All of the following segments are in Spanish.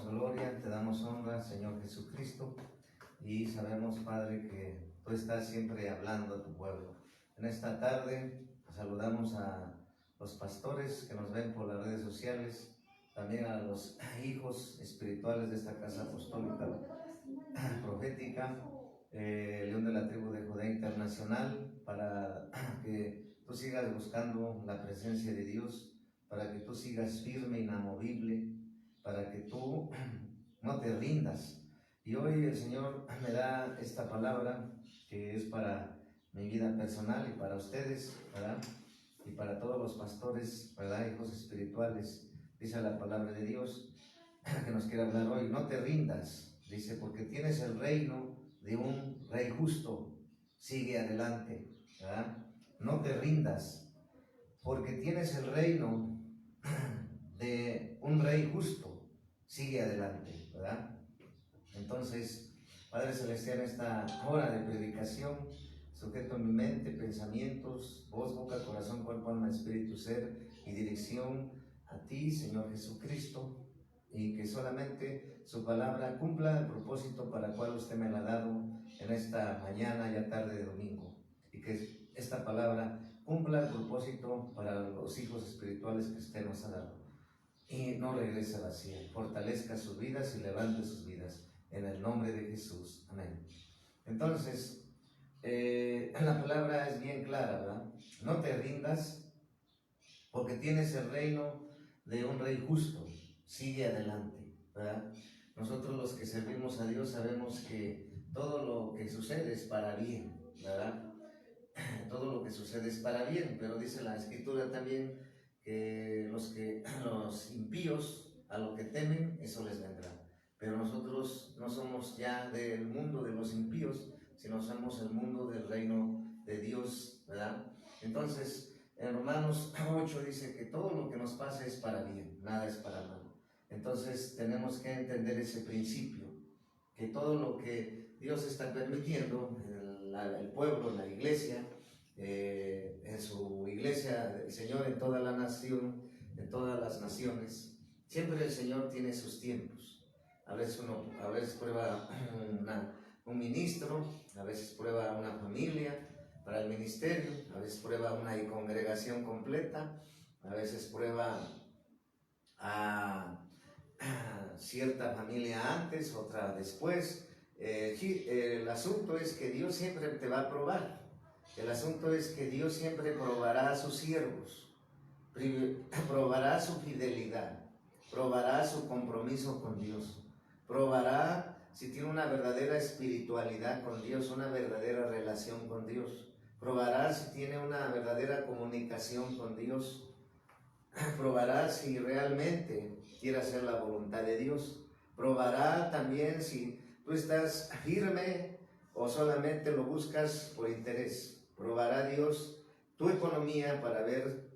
gloria, te damos honra, Señor Jesucristo, y sabemos, Padre, que tú estás siempre hablando a tu pueblo. En esta tarde saludamos a los pastores que nos ven por las redes sociales, también a los hijos espirituales de esta casa apostólica profética, León de la tribu de Judá Internacional, para que tú sigas buscando la presencia de Dios, para que tú sigas firme, inamovible, para que tú no te rindas. Y hoy el Señor me da esta palabra que es para mi vida personal y para ustedes, ¿verdad? Y para todos los pastores, ¿verdad? Hijos espirituales. Dice la palabra de Dios que nos quiere hablar hoy: no te rindas, dice, porque tienes el reino de un rey justo, sigue adelante, ¿verdad? No te rindas, porque tienes el reino de un rey justo, sigue adelante, ¿verdad? Entonces, Padre Celestial, en esta hora de predicación, sujeto mi mente, pensamientos, voz, boca, corazón, cuerpo, alma, espíritu, ser y dirección a ti, Señor Jesucristo, y que solamente su palabra cumpla el propósito para el cual usted me la ha dado en esta mañana, ya tarde de domingo, y que esta palabra cumpla el propósito para los hijos espirituales que usted nos ha dado, y no regrese vacía. Fortalezca sus vidas y levante sus vidas en el nombre de Jesús, amén. Entonces, la palabra es bien clara, ¿verdad? No te rindas, porque tienes el reino de un rey justo, sigue adelante, ¿verdad? Nosotros los que servimos a Dios sabemos que todo lo que sucede es para bien, ¿verdad? Todo lo que sucede es para bien, pero dice la Escritura también que los impíos a lo que temen, eso les vendrá. Pero nosotros no somos ya del mundo de los impíos, sino somos el mundo del reino de Dios, ¿verdad? Entonces, en Romanos 8 dice que todo lo que nos pasa es para bien, nada es para mal. Entonces, tenemos que entender ese principio, que todo lo que Dios está permitiendo en el pueblo, en la iglesia, en su iglesia, el Señor en toda la nación, en todas las naciones, siempre el Señor tiene sus tiempos. A veces prueba un ministro, a veces prueba una familia para el ministerio, a veces prueba una congregación completa, a veces prueba a cierta familia antes, otra después. El asunto es que Dios siempre te va a probar. El asunto es que Dios siempre probará a sus siervos, probará su fidelidad, probará su compromiso con Dios, probará si tiene una verdadera espiritualidad con Dios, una verdadera relación con Dios, probará si tiene una verdadera comunicación con Dios, probará si realmente quiere hacer la voluntad de Dios, probará también si tú estás firme o solamente lo buscas por interés. Probará Dios tu economía para ver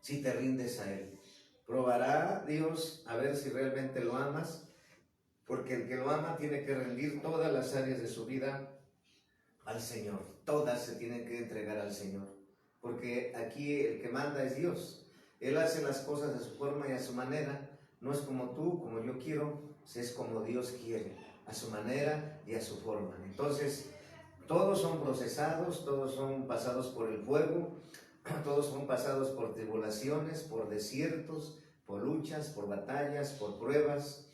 si te rindes a Él. Probará Dios a ver si realmente lo amas, porque el que lo ama tiene que rendir todas las áreas de su vida al Señor. Todas se tienen que entregar al Señor, porque aquí el que manda es Dios. Él hace las cosas a su forma y a su manera. No es como tú, como yo quiero, es como Dios quiere, a su manera y a su forma. Entonces, todos son procesados, todos son pasados por el fuego, todos son pasados por tribulaciones, por desiertos, por luchas, por batallas, por pruebas,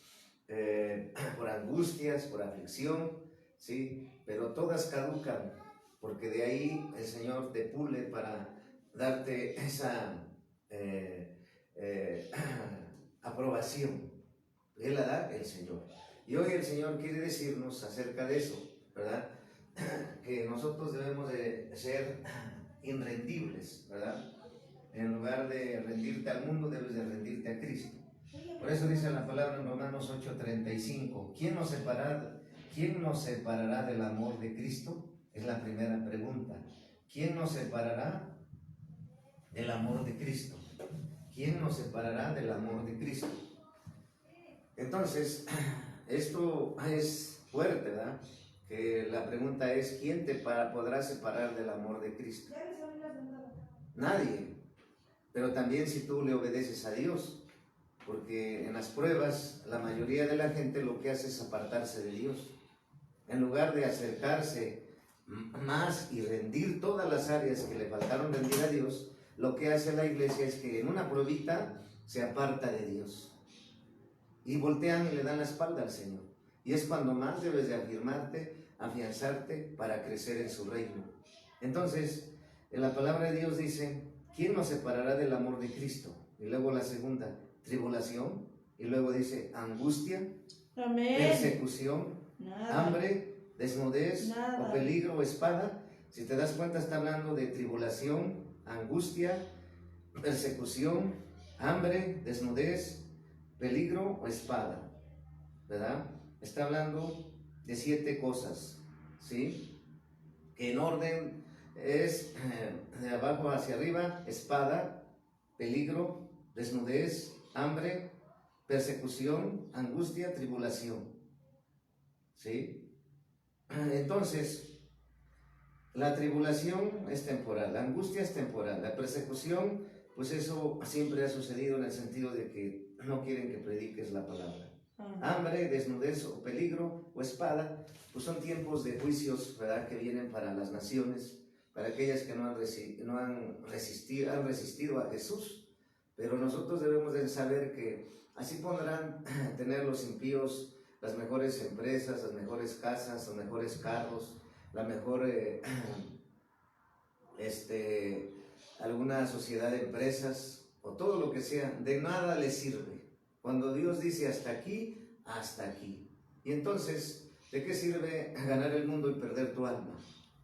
por angustias, por aflicción, ¿sí? Pero todas caducan, porque de ahí el Señor te pule para darte esa aprobación. Él la da el Señor. Y hoy el Señor quiere decirnos acerca de eso, ¿verdad? Que nosotros debemos de ser irrendibles, ¿verdad? En lugar de rendirte al mundo, debes de rendirte a Cristo. Por eso dice la palabra en Romanos 8:35, ¿quién nos separará del amor de Cristo? Es la primera pregunta. ¿Quién nos separará del amor de Cristo? ¿Quién nos separará del amor de Cristo? Entonces, esto es fuerte, ¿verdad? Que la pregunta es, ¿quién te podrá separar del amor de Cristo? Nadie. Pero también si tú le obedeces a Dios, porque en las pruebas la mayoría de la gente lo que hace es apartarse de Dios. En lugar de acercarse más y rendir todas las áreas que le faltaron rendir a Dios, lo que hace la iglesia es que en una pruebita se aparta de Dios y voltean y le dan la espalda al Señor. Y es cuando más debes de afirmarte, afianzarte para crecer en su reino. Entonces, en la palabra de Dios dice, ¿quién nos separará del amor de Cristo? Y luego la segunda, tribulación. Y luego dice, angustia, Amén. persecución, Nada. hambre, desnudez, Nada. o peligro o espada. Si te das cuenta, está hablando de tribulación, angustia, persecución, hambre, desnudez, peligro o espada, ¿verdad? Está hablando de 7 cosas, ¿sí? Que en orden es de abajo hacia arriba: espada, peligro, desnudez, hambre, persecución, angustia, tribulación, ¿sí? Entonces, la tribulación es temporal, la angustia es temporal, la persecución, pues eso siempre ha sucedido en el sentido de que no quieren que prediques la palabra. Hambre, desnudez o peligro o espada, pues son tiempos de juicios, ¿verdad?, que vienen para las naciones, para aquellas que han resistido a Jesús. Pero nosotros debemos de saber que así podrán tener los impíos las mejores empresas, las mejores casas, los mejores carros, la mejor alguna sociedad de empresas o todo lo que sea, de nada les sirve. Cuando Dios dice hasta aquí, hasta aquí. Y entonces, ¿de qué sirve ganar el mundo y perder tu alma?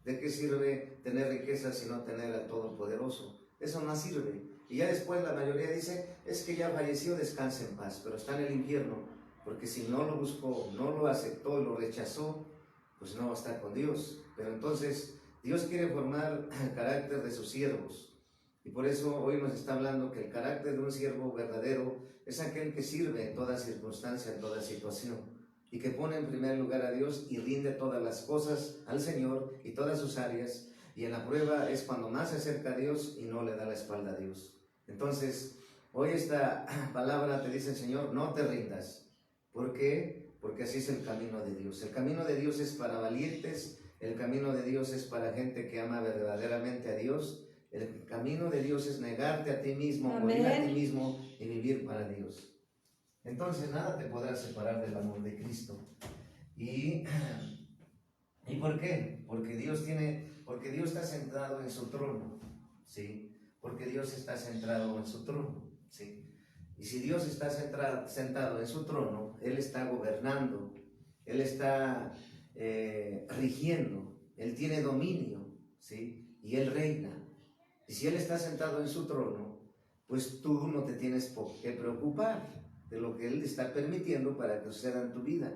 ¿De qué sirve tener riquezas y no tener al Todopoderoso? Eso no sirve. Y ya después la mayoría dice, es que ya falleció, descansa en paz, pero está en el infierno, porque si no lo buscó, no lo aceptó y lo rechazó, pues no va a estar con Dios. Pero entonces Dios quiere formar el carácter de sus siervos. Y por eso hoy nos está hablando que el carácter de un siervo verdadero es aquel que sirve en toda circunstancia, en toda situación, y que pone en primer lugar a Dios y rinde todas las cosas al Señor y todas sus áreas. Y en la prueba es cuando más se acerca a Dios y no le da la espalda a Dios. Entonces, hoy esta palabra te dice el Señor, no te rindas. ¿Por qué? Porque así es el camino de Dios. El camino de Dios es para valientes, el camino de Dios es para gente que ama verdaderamente a Dios. El camino de Dios es negarte a ti mismo, morir a ti mismo y vivir para Dios. Entonces nada te podrá separar del amor de Cristo. ¿Y por qué? Porque Dios está centrado en su trono, ¿sí? Porque Dios está centrado en su trono, ¿sí? Y si Dios está sentado en su trono, Él está gobernando, Él está rigiendo, Él tiene dominio, ¿sí? Y Él reina. Y si Él está sentado en su trono, pues tú no te tienes por qué preocupar de lo que Él está permitiendo para que suceda en tu vida.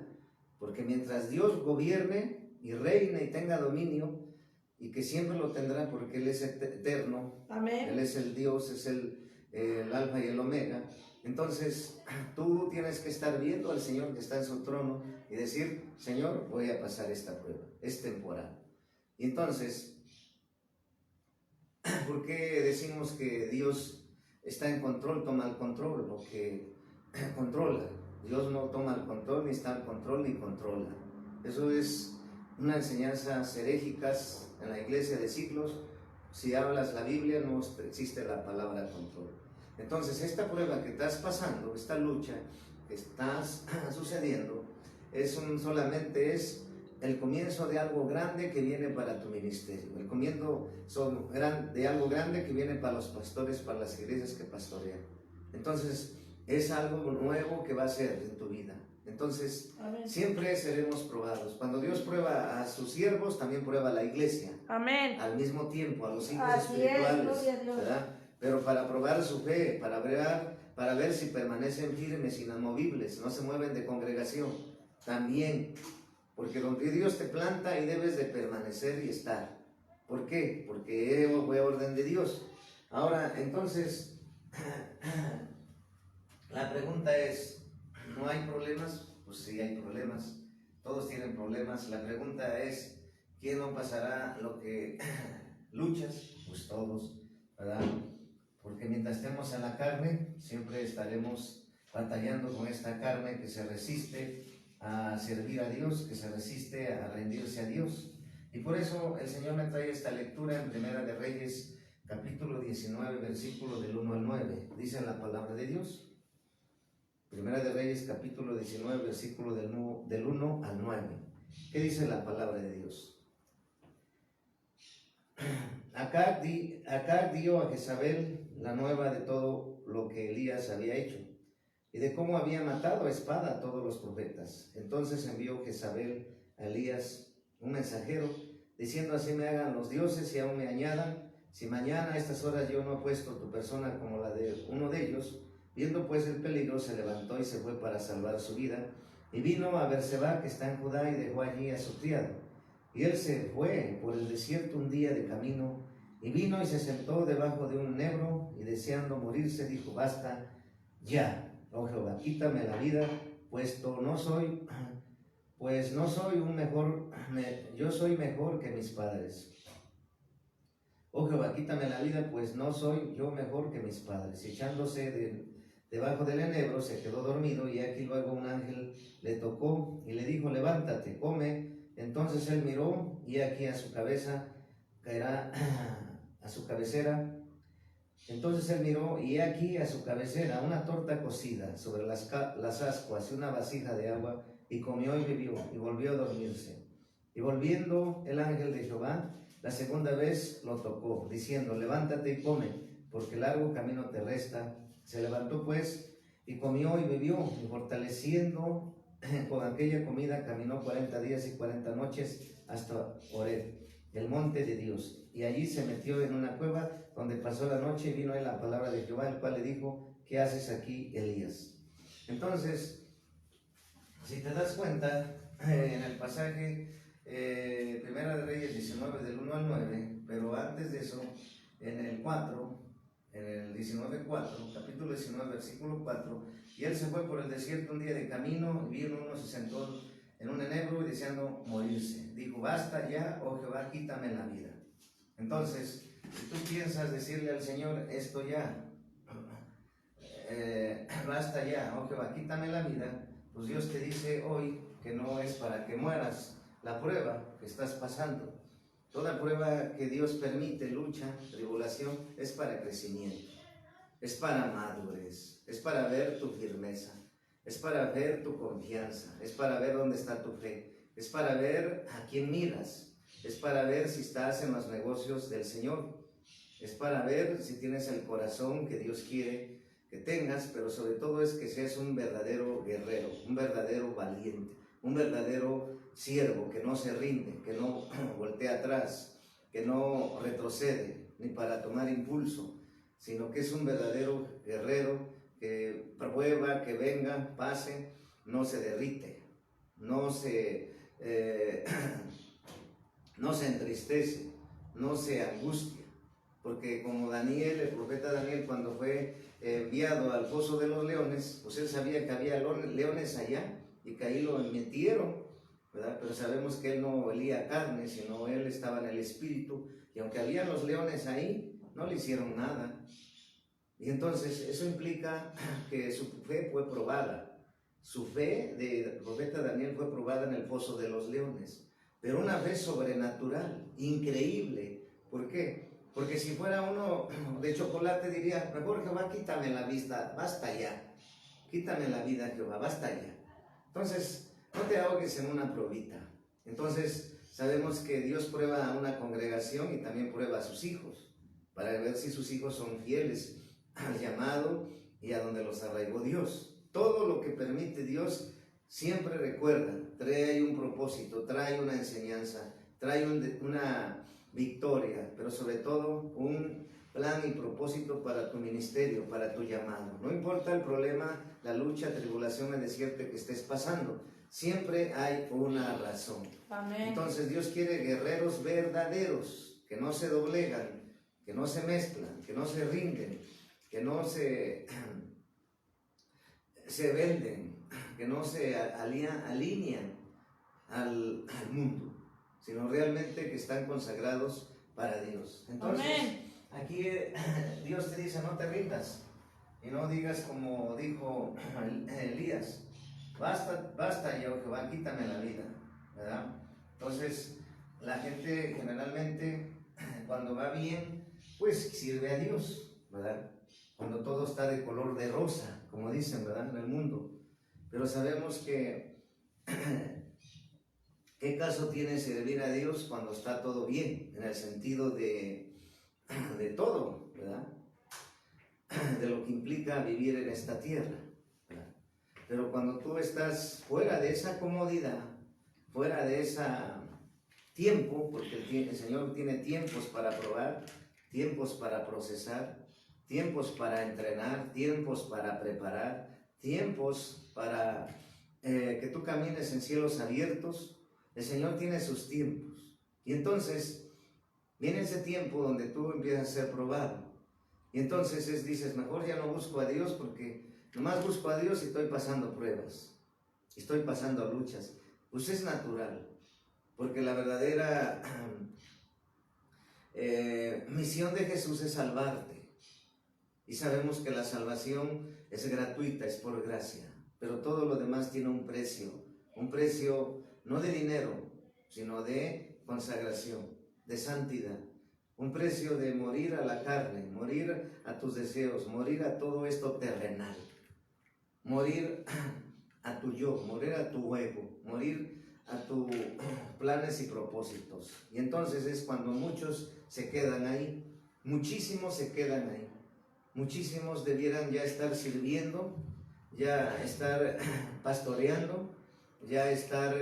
Porque mientras Dios gobierne y reine y tenga dominio, y que siempre lo tendrá porque Él es eterno, Amén. Él es el Dios, es el alfa y el omega, entonces tú tienes que estar viendo al Señor que está en su trono y decir, Señor, voy a pasar esta prueba, es temporal. Y entonces, ¿por qué decimos que Dios está en control, toma el control, lo que controla? Dios no toma el control, ni está en control, ni controla. Eso es una enseñanza herejicas en la iglesia de siglos. Si hablas la Biblia, no existe la palabra control. Entonces, esta prueba que estás pasando, esta lucha que estás sucediendo, solamente es el comienzo de algo grande que viene para tu ministerio, el comienzo de algo grande que viene para los pastores, para las iglesias que pastorean. Entonces, es algo nuevo que va a ser en tu vida. Entonces, amén, siempre seremos probados. Cuando Dios prueba a sus siervos, también prueba a la iglesia. Amén. Al mismo tiempo, a los hijos así espirituales, es, ¿verdad? Pero para probar su fe, para ver si permanecen firmes, inamovibles, no se mueven de congregación. También, porque donde Dios te planta y debes de permanecer y estar. ¿Por qué? Porque fue orden de Dios. Ahora, entonces, la pregunta es, ¿no hay problemas? Pues sí hay problemas, todos tienen problemas. La pregunta es, ¿quién no pasará lo que luchas? Pues todos, ¿verdad? Porque mientras estemos en la carne, siempre estaremos batallando con esta carne que se resiste a servir a Dios, que se resiste a rendirse a Dios. Y por eso el Señor me trae esta lectura en Primera de Reyes, capítulo 19, versículo del 1 al 9. Dice la palabra de Dios. Primera de Reyes, capítulo 19, versículo del 1 al 9. ¿Qué dice la palabra de Dios? Acab dio a Jezabel la nueva de todo lo que Elías había hecho y de cómo había matado a espada a todos los profetas. Entonces envió Jezabel a Elías un mensajero, diciendo: así me hagan los dioses y aún me añadan, si mañana a estas horas yo no he puesto tu persona como la de uno de ellos. Viendo pues el peligro, se levantó y se fue para salvar su vida, y vino a Berseba, que está en Judá, y dejó allí a su criado. Y él se fue por el desierto un día de camino, y vino y se sentó debajo de un enebro, y deseando morirse, dijo: basta ya, oh Jehová, quítame la vida, no soy yo soy mejor que mis padres. Oh Jehová, quítame la vida, pues no soy yo mejor que mis padres. Echándose debajo del enebro, se quedó dormido, y aquí luego un ángel le tocó y le dijo: levántate, come. Entonces él miró, y aquí a su cabeza caerá a su cabecera. Entonces él miró, y he aquí a su cabecera una torta cocida sobre las ascuas y una vasija de agua, y comió y bebió, y volvió a dormirse. Y volviendo el ángel de Jehová la segunda vez lo tocó, diciendo: levántate y come, porque largo camino te resta. Se levantó pues, y comió y bebió, y fortaleciendo con aquella comida, caminó 40 días y 40 noches hasta Horeb, el monte de Dios. Y allí se metió en una cueva, donde pasó la noche, y vino ahí la palabra de Jehová, el cual le dijo: ¿qué haces aquí, Elías? Entonces, si te das cuenta, en el pasaje Primera de Reyes 19, del 1 al 9, pero antes de eso, en el 4, en el 19:4, capítulo 19, versículo 4, y él se fue por el desierto un día de camino, y vino uno, se sentó en un enebro, y deseando morirse, dijo: basta ya, oh Jehová, quítame la vida. Entonces, si tú piensas decirle al Señor esto ya, basta ya, oh Jehová, quítame la vida, pues Dios te dice hoy que no es para que mueras. La prueba que estás pasando, toda prueba que Dios permite, lucha, tribulación, es para crecimiento, es para madurez, es para ver tu firmeza, es para ver tu confianza, es para ver dónde está tu fe, es para ver a quién miras, es para ver si estás en los negocios del Señor, es para ver si tienes el corazón que Dios quiere que tengas, pero sobre todo es que seas un verdadero guerrero, un verdadero valiente, un verdadero siervo que no se rinde, que no voltea atrás, que no retrocede ni para tomar impulso, sino que es un verdadero guerrero que prueba, que venga, pase, no se derrite, no se entristece, no se angustia, porque como Daniel, el profeta Daniel, cuando fue enviado al foso de los leones, pues él sabía que había leones allá, y que ahí lo metieron, ¿verdad? Pero sabemos que él no olía carne, sino él estaba en el espíritu, y aunque había los leones ahí, no le hicieron nada. Y entonces eso implica que su fe fue probada. Su fe del profeta Daniel fue probada en el foso de los leones, pero una fe sobrenatural, increíble. ¿Por qué? Porque si fuera uno de chocolate diría: mejor Jehová, quítame la vista, basta ya, quítame la vida, Jehová, basta ya. Entonces, no te ahogues en una probita. Entonces, sabemos que Dios prueba a una congregación y también prueba a sus hijos, para ver si sus hijos son fieles al llamado y a donde los arraigó Dios. Todo lo que permite Dios, siempre recuerda, trae un propósito, trae una enseñanza, trae una victoria, pero sobre todo un plan y propósito para tu ministerio, para tu llamado. No importa el problema, la lucha, tribulación, el desierto que estés pasando, siempre hay una razón. Amén. Entonces Dios quiere guerreros verdaderos, que no se doblegan, que no se mezclan, que no se rinden, que no se venden, que no se alinean al mundo, sino realmente que están consagrados para Dios. Entonces, amén. Aquí Dios te dice: no te rindas, Y no digas como dijo Elías, basta, basta, Jehová, quítame la vida, ¿verdad? Entonces, la gente generalmente, cuando va bien, pues sirve a Dios, ¿verdad? Cuando todo está de color de rosa, como dicen, ¿verdad? En el mundo. Pero sabemos que, ¿qué caso tiene servir a Dios cuando está todo bien? En el sentido de todo, ¿verdad? De lo que implica vivir en esta tierra, ¿verdad? Pero cuando tú estás fuera de esa comodidad, fuera de ese tiempo, porque el Señor tiene tiempos para probar, tiempos para procesar, tiempos para entrenar, tiempos para preparar, tiempos para que tú camines en cielos abiertos. El Señor tiene sus tiempos. Y entonces viene ese tiempo donde tú empiezas a ser probado. Y entonces dices, mejor ya no busco a Dios, porque nomás busco a Dios y estoy pasando pruebas, estoy pasando luchas. Pues es natural, porque la verdadera misión de Jesús es salvarte. Y sabemos que la salvación es gratuita, es por gracia, pero todo lo demás tiene un precio no de dinero, sino de consagración, de santidad. Un precio de morir a la carne, morir a tus deseos, morir a todo esto terrenal, morir a tu yo, morir a tu ego, morir a tus planes y propósitos. Y entonces es cuando muchos se quedan ahí, muchísimos se quedan ahí. Muchísimos debieran ya estar sirviendo, ya estar pastoreando, ya estar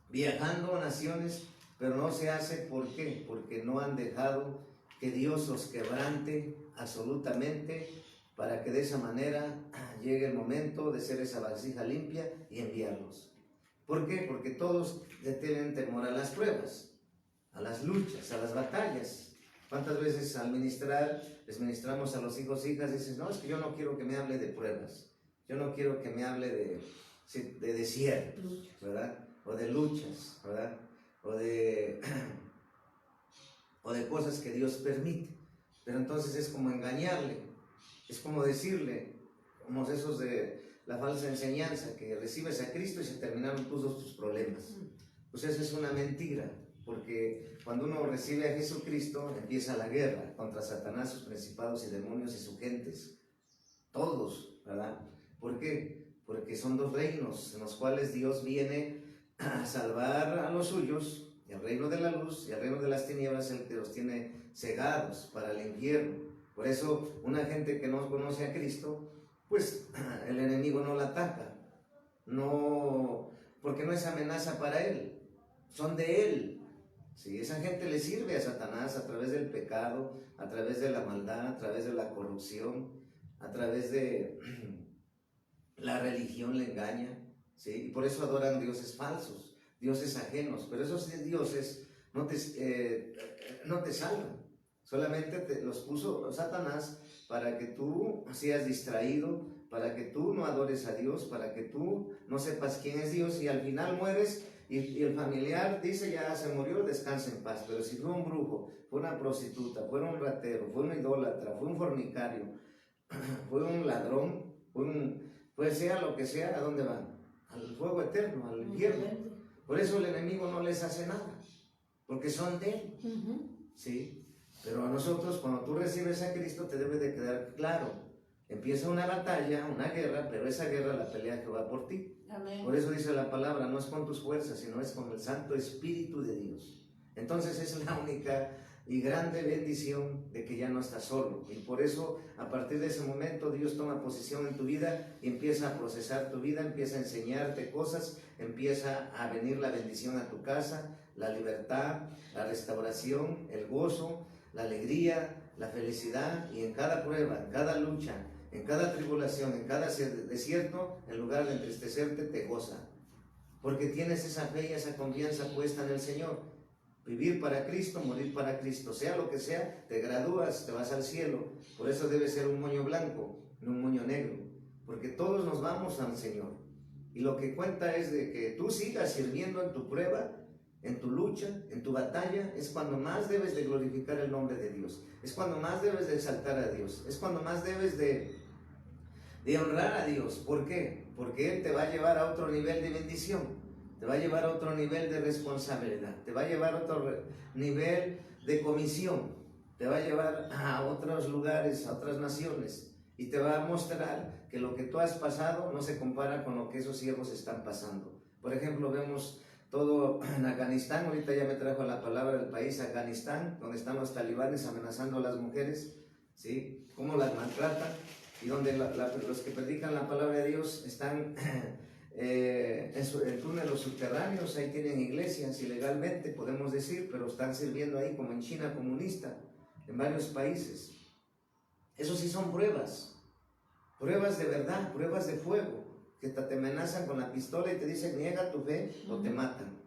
viajando a naciones, pero no se hace. ¿Por qué? Porque no han dejado que Dios los quebrante absolutamente, para que de esa manera llegue el momento de ser esa vasija limpia y enviarlos. ¿Por qué? Porque todos le tienen temor a las pruebas, a las luchas, a las batallas. ¿Cuántas veces al ministrar, les ministramos a los hijos e hijas, dices, no, es que yo no quiero que me hable de pruebas, yo no quiero que me hable de desiertos, ¿verdad? O de luchas, ¿verdad? O de cosas que Dios permite. Pero entonces es como engañarle, es como decirle, como esos de la falsa enseñanza, que recibes a Cristo y se terminaron todos tus problemas. Pues eso es una mentira, porque cuando uno recibe a Jesucristo, empieza la guerra contra Satanás, sus principados y demonios y sus gentes, todos, ¿verdad? ¿Por qué? Porque son dos reinos en los cuales Dios viene a salvar a los suyos, el reino de la luz y el reino de las tinieblas, el que los tiene cegados para el infierno. Por eso una gente que no conoce a Cristo, pues el enemigo no la ataca, no, porque no es amenaza para él, son de él. Sí, esa gente le sirve a Satanás a través del pecado, a través de la maldad, a través de la corrupción, a través de la religión le engaña, ¿sí? Y por eso adoran dioses falsos, dioses ajenos, pero esos dioses no te salvan, solamente los puso Satanás para que tú seas distraído, para que tú no adores a Dios, para que tú no sepas quién es Dios, y al final mueres y el familiar dice, ya se murió, descansa en paz. Pero si fue un brujo, fue una prostituta, fue un ratero, fue un idólatra, fue un fornicario, fue un ladrón, pues sea lo que sea, ¿a dónde van? Al fuego eterno, al infierno. Por eso el enemigo no les hace nada, porque son de él, ¿sí? Pero a nosotros, cuando tú recibes a Cristo, te debe de quedar claro, empieza una batalla, una guerra, pero esa guerra la pelea Jehová por ti. Amén. Por eso dice la palabra, no es con tus fuerzas, sino es con el Santo Espíritu de Dios. Entonces es la única y grande bendición de que ya no estás solo. Y por eso, a partir de ese momento, Dios toma posición en tu vida y empieza a procesar tu vida, empieza a enseñarte cosas, empieza a venir la bendición a tu casa, la libertad, la restauración, el gozo, la alegría, la felicidad. Y en cada prueba, en cada lucha, en cada tribulación, en cada desierto, en lugar de entristecerte, te goza. Porque tienes esa fe y esa confianza puesta en el Señor. Vivir para Cristo, morir para Cristo, sea lo que sea, te gradúas, te vas al cielo. Por eso debe ser un moño blanco, no un moño negro, porque todos nos vamos al Señor. Y lo que cuenta es de que tú sigas sirviendo en tu prueba, en tu lucha, en tu batalla, es cuando más debes de glorificar el nombre de Dios. Es cuando más debes de exaltar a Dios. Es cuando más debes de honrar a Dios. ¿Por qué? Porque Él te va a llevar a otro nivel de bendición. Te va a llevar a otro nivel de responsabilidad. Te va a llevar a otro nivel de comisión. Te va a llevar a otros lugares, a otras naciones. Y te va a mostrar que lo que tú has pasado no se compara con lo que esos siervos están pasando. Por ejemplo, vemos todo en Afganistán. Ahorita ya me trajo la palabra del país Afganistán, donde están los talibanes amenazando a las mujeres, ¿sí? Cómo las maltratan, y donde los que predican la palabra de Dios están en túneles subterráneos. Ahí tienen iglesias ilegalmente, podemos decir, pero están sirviendo ahí como en China comunista, en varios países. Eso sí son pruebas de verdad, pruebas de fuego, que te amenazan con la pistola y te dicen niega tu fe o te matan.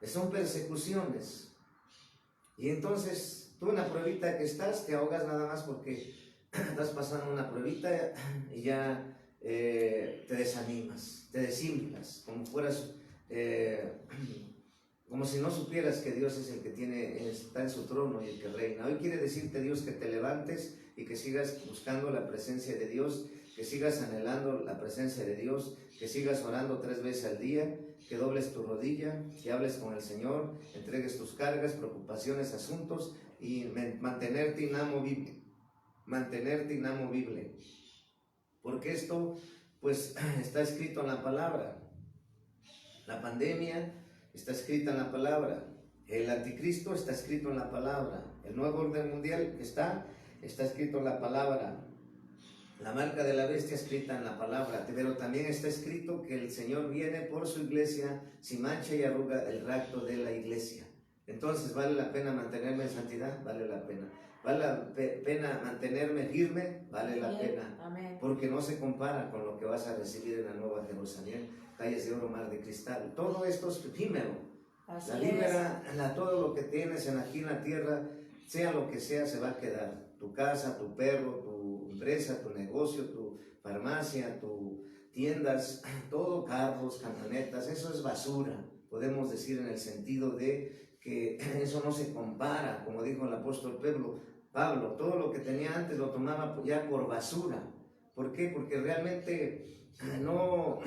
Son persecuciones. Y entonces tú en la pruebita que estás te ahogas nada más porque estás pasando una pruebita y ya te desanimas, te desinflas, como fueras, como si no supieras que Dios es el que está en su trono y el que reina. Hoy quiere decirte Dios que te levantes y que sigas buscando la presencia de Dios, que sigas anhelando la presencia de Dios, que sigas orando 3 veces al día, que dobles tu rodilla, que hables con el Señor, entregues tus cargas, preocupaciones, asuntos y mantenerte inamovible. Mantenerte inamovible. Porque esto, pues, está escrito en la palabra. La pandemia está escrita en la palabra. El anticristo está escrito en la palabra. El nuevo orden mundial está escrito en la palabra. La marca de la bestia escrita en la palabra. Pero también está escrito que el Señor viene por su iglesia sin mancha y arruga, el rapto de la iglesia. Entonces, ¿vale la pena mantenerme en santidad? Vale la pena. ¿Vale la pena mantenerme firme? Vale la pena. Amén. Porque no se compara con lo que vas a recibir en la Nueva Jerusalén, calles de oro, mar de cristal. Todo esto es efímero. Todo lo que tienes aquí en la tierra, sea lo que sea, se va a quedar. Tu casa, tu perro, tu empresa, tu negocio, tu farmacia, tu tiendas, todo, carros, camionetas, eso es basura. Podemos decir en el sentido de que eso no se compara, como dijo el apóstol Pablo, todo lo que tenía antes lo tomaba ya por basura. ¿Por qué? Porque realmente no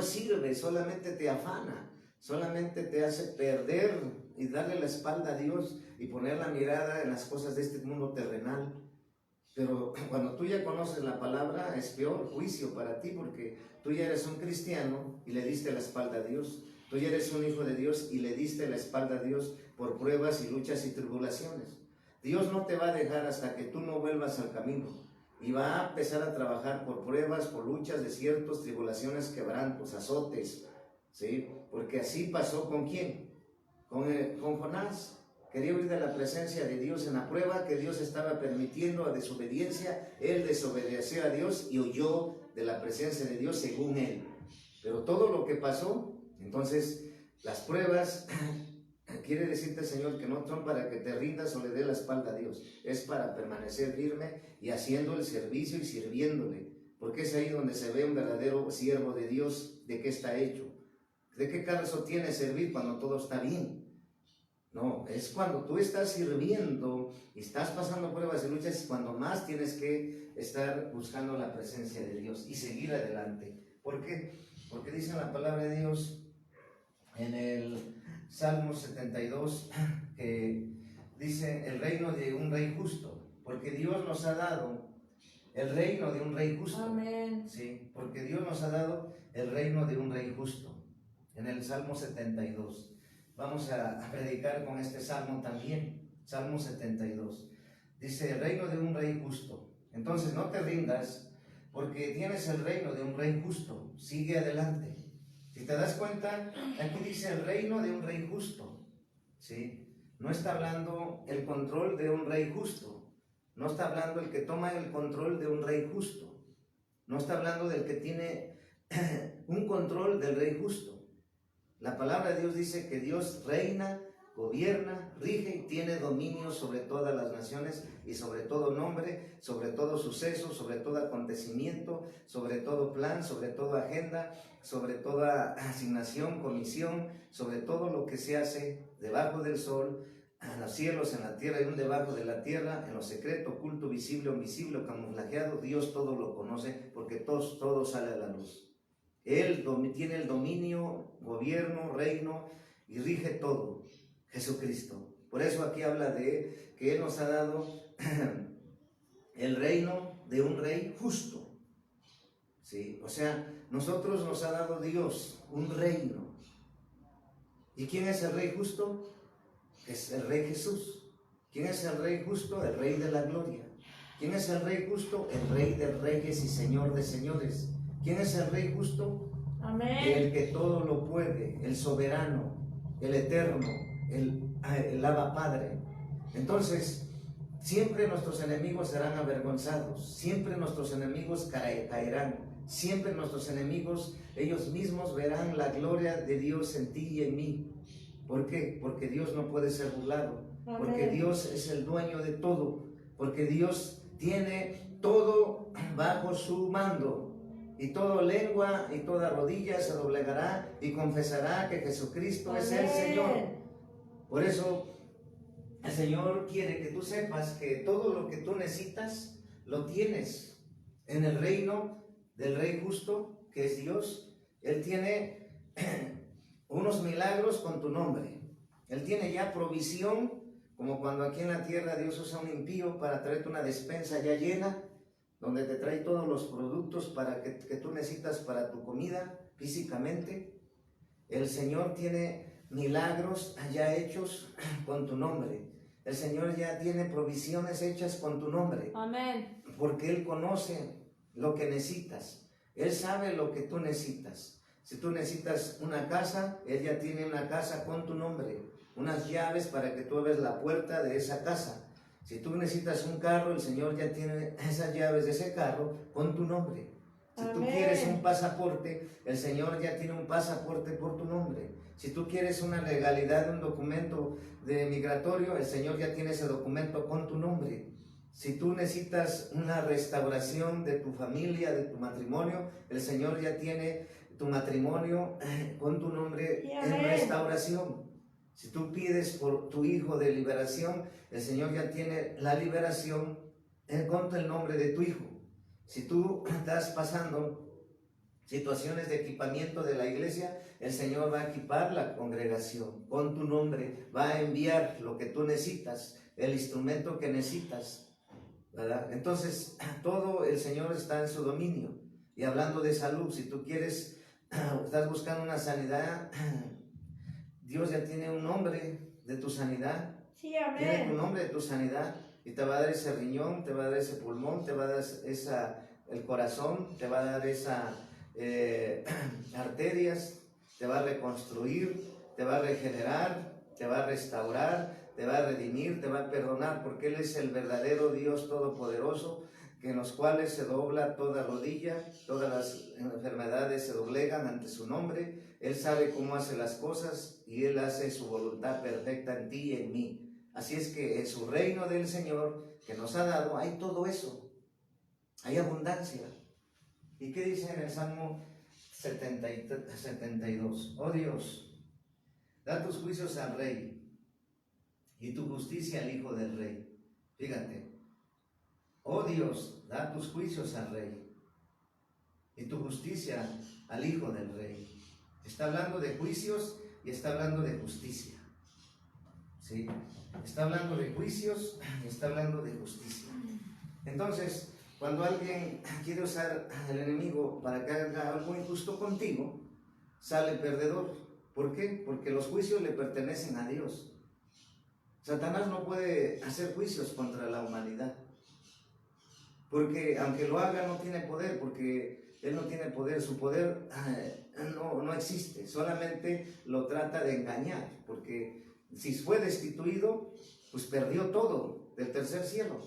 sirve, solamente te afana, solamente te hace perder y darle la espalda a Dios y poner la mirada en las cosas de este mundo terrenal. Pero cuando tú ya conoces la palabra, es peor juicio para ti, porque tú ya eres un cristiano y le diste la espalda a Dios. Tú ya eres un hijo de Dios y le diste la espalda a Dios por pruebas y luchas y tribulaciones. Dios no te va a dejar hasta que tú no vuelvas al camino. Y va a empezar a trabajar por pruebas, por luchas, desiertos, tribulaciones, quebrantos, azotes, ¿sí? Porque así pasó ¿con quién? Con Jonás. Quería huir de la presencia de Dios en la prueba que Dios estaba permitiendo a desobediencia. Él desobedeció a Dios y huyó de la presencia de Dios según él. Pero todo lo que pasó, entonces las pruebas, quiere decirte, Señor, que no son para que te rindas o le dé la espalda a Dios. Es para permanecer firme y haciendo el servicio y sirviéndole. Porque es ahí donde se ve un verdadero siervo de Dios, de qué está hecho. ¿De qué caso tiene servir cuando todo está bien? No, es cuando tú estás sirviendo y estás pasando pruebas y luchas, cuando más tienes que estar buscando la presencia de Dios y seguir adelante. ¿Por qué? Porque dice la palabra de Dios en el Salmo 72 que dice el reino de un rey justo, porque Dios nos ha dado el reino de un rey justo. Amén. Sí, porque Dios nos ha dado el reino de un rey justo. En el Salmo 72. Vamos a predicar con este salmo también. Salmo 72. Dice, el reino de un rey justo. Entonces no te rindas, porque tienes el reino de un rey justo. Sigue adelante. Si te das cuenta, aquí dice el reino de un rey justo. ¿Sí? No está hablando el control de un rey justo. No está hablando el que toma el control de un rey justo. No está hablando del que tiene un control del rey justo. La palabra de Dios dice que Dios reina gobierna, rige y tiene dominio sobre todas las naciones y sobre todo nombre, sobre todo suceso, sobre todo acontecimiento, sobre todo plan, sobre toda agenda, sobre toda asignación, comisión, sobre todo lo que se hace debajo del sol, en los cielos, en la tierra y aún debajo de la tierra, en lo secreto, oculto, visible, invisible, camuflajeado. Dios todo lo conoce porque todo sale a la luz. Él tiene el dominio, gobierno, reino y rige todo. Jesucristo. Por eso aquí habla de que Él nos ha dado el reino de un rey justo. ¿Sí? O sea, nosotros nos ha dado Dios un reino. ¿Y quién es el rey justo? Es el rey Jesús. ¿Quién es el rey justo? El rey de la gloria. ¿Quién es el rey justo? El rey de reyes y señor de señores. ¿Quién es el rey justo? Amén. El que todo lo puede, el soberano, el eterno, el Abba Padre. Entonces, siempre nuestros enemigos serán avergonzados, siempre nuestros enemigos caerán, siempre nuestros enemigos, ellos mismos verán la gloria de Dios en ti y en mí. ¿Por qué? Porque Dios no puede ser burlado, porque Dios es el dueño de todo, porque Dios tiene todo bajo su mando. Y toda lengua y toda rodilla se doblegará y confesará que Jesucristo es el Señor. Por eso el Señor quiere que tú sepas que todo lo que tú necesitas lo tienes en el reino del Rey justo, que es Dios. Él tiene unos milagros con tu nombre. Él tiene ya provisión, como cuando aquí en la tierra Dios usa un impío para traerte una despensa ya llena, donde te trae todos los productos para que tú necesitas para tu comida físicamente. El Señor tiene milagros ya hechos con tu nombre. El Señor ya tiene provisiones hechas con tu nombre. Amén. Porque Él conoce lo que necesitas. Él sabe lo que tú necesitas. Si tú necesitas una casa, Él ya tiene una casa con tu nombre. Unas llaves para que tú abres la puerta de esa casa. Si tú necesitas un carro, el Señor ya tiene esas llaves de ese carro con tu nombre. Si tú quieres un pasaporte, el Señor ya tiene un pasaporte por tu nombre. Si tú quieres una legalidad de un documento de migratorio, el Señor ya tiene ese documento con tu nombre. Si tú necesitas una restauración de tu familia, de tu matrimonio, el Señor ya tiene tu matrimonio con tu nombre en restauración. Si tú pides por tu hijo de liberación, el Señor ya tiene la liberación con el nombre de tu hijo. Si tú estás pasando situaciones de equipamiento de la iglesia, el Señor va a equipar la congregación con tu nombre, va a enviar lo que tú necesitas, el instrumento que necesitas, ¿verdad? Entonces, todo el Señor está en su dominio. Y hablando de salud, si tú quieres, estás buscando una sanidad, Dios ya tiene un nombre de tu sanidad. Sí, amén. Tiene tu nombre de tu sanidad y te va a dar ese riñón, te va a dar ese pulmón, te va a dar el corazón, te va a dar esa arterias, te va a reconstruir, te va a regenerar, te va a restaurar, te va a redimir, te va a perdonar, porque Él es el verdadero Dios todopoderoso, que en los cuales se dobla toda rodilla, todas las enfermedades se doblegan ante su nombre. Él sabe cómo hace las cosas y Él hace su voluntad perfecta en ti y en mí. Así es que en su reino del Señor que nos ha dado hay todo eso, hay abundancia. ¿Y qué dice en el Salmo 72? Oh Dios, da tus juicios al Rey y tu justicia al Hijo del Rey. Fíjate, oh Dios, da tus juicios al Rey y tu justicia al Hijo del Rey. Está hablando de juicios y está hablando de justicia. ¿Sí? Está hablando de juicios y está hablando de justicia. Entonces, cuando alguien quiere usar al enemigo para que haga algo injusto contigo, sale perdedor. ¿Por qué? Porque los juicios le pertenecen a Dios. Satanás no puede hacer juicios contra la humanidad. Porque aunque lo haga no tiene poder, porque él no tiene poder, su poder no existe, solamente lo trata de engañar, porque si fue destituido, pues perdió todo del tercer cielo,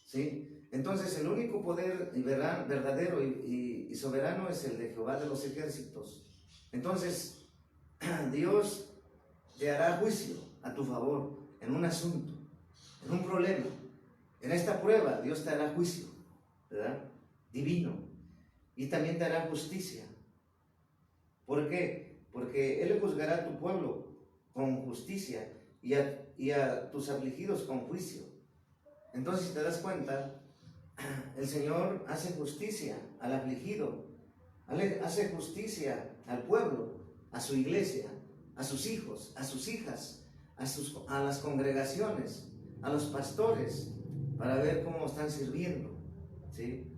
¿sí? Entonces el único poder verdadero y soberano es el de Jehová de los ejércitos. Entonces Dios te hará juicio a tu favor en un asunto, en un problema. En esta prueba Dios te hará juicio, ¿verdad? Divino. Y también te hará justicia. ¿Por qué? Porque Él juzgará a tu pueblo con justicia y a tus afligidos con juicio. Entonces, si te das cuenta, el Señor hace justicia al afligido, hace justicia al pueblo, a su iglesia, a sus hijos, a sus hijas, a las congregaciones, a los pastores, para ver cómo están sirviendo, ¿sí?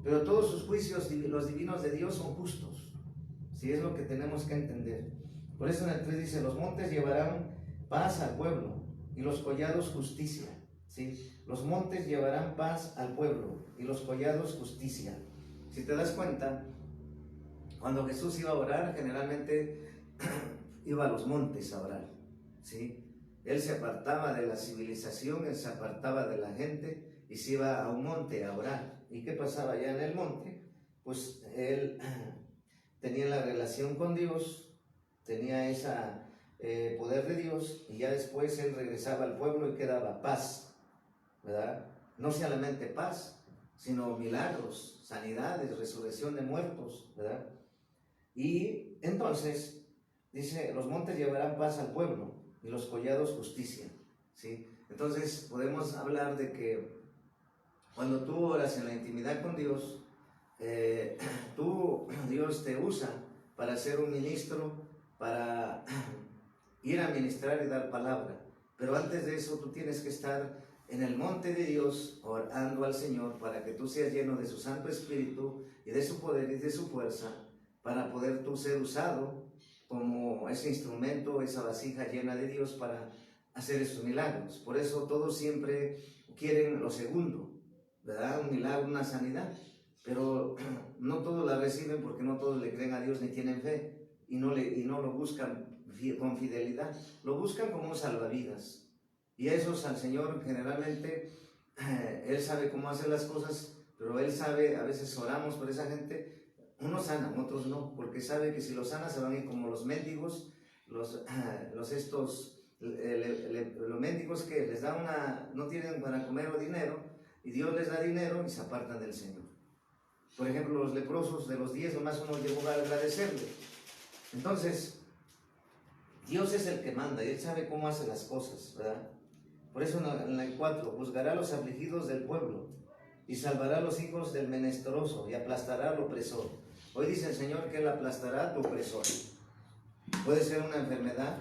Pero todos sus juicios, los divinos de Dios, son justos, ¿sí? Es lo que tenemos que entender. Por eso en el 3 dice, los montes llevarán paz al pueblo y los collados justicia, ¿sí? Los montes llevarán paz al pueblo y los collados justicia. Si te das cuenta, cuando Jesús iba a orar, generalmente iba a los montes a orar, ¿sí? Él se apartaba de la civilización, él se apartaba de la gente y se iba a un monte a orar. ¿Y qué pasaba allá en el monte? Pues él tenía la relación con Dios, tenía ese poder de Dios, y ya después él regresaba al pueblo y quedaba paz, ¿verdad? No solamente paz, sino milagros, sanidades, resurrección de muertos, ¿verdad? Y entonces dice, los montes llevarán paz al pueblo y los collados justicia, ¿sí? Entonces podemos hablar de que cuando tú oras en la intimidad con Dios, Dios te usa para ser un ministro, para ir a ministrar y dar palabra. Pero antes de eso tú tienes que estar en el monte de Dios orando al Señor para que tú seas lleno de su Santo Espíritu y de su poder y de su fuerza, para poder tú ser usado como ese instrumento, esa vasija llena de Dios para hacer esos milagros. Por eso todos siempre quieren lo segundo, ¿verdad? Un milagro, una sanidad, pero no todos la reciben porque no todos le creen a Dios ni tienen fe y no lo buscan con fidelidad, lo buscan como un salvavidas. Y esos al Señor generalmente, Él sabe cómo hacer las cosas, pero Él sabe, a veces oramos por esa gente, unos sanan, otros no, porque sabe que si los sana se van a ir como los mendigos, los mendigos que les da no tienen para comer o dinero, y Dios les da dinero y se apartan del Señor. Por ejemplo, los leprosos de los 10, nomás uno llegó a agradecerle. Entonces, Dios es el que manda y Él sabe cómo hace las cosas, ¿verdad? Por eso en el 4, juzgará a los afligidos del pueblo y salvará a los hijos del menesteroso y aplastará al opresor. Hoy dice el Señor que Él aplastará a tu opresor. Puede ser una enfermedad,